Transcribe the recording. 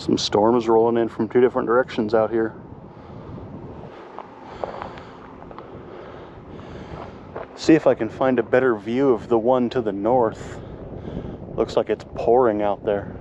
Some storms rolling in from two different directions out here. See if I can find a better view of the one to the north. Looks like it's pouring out there.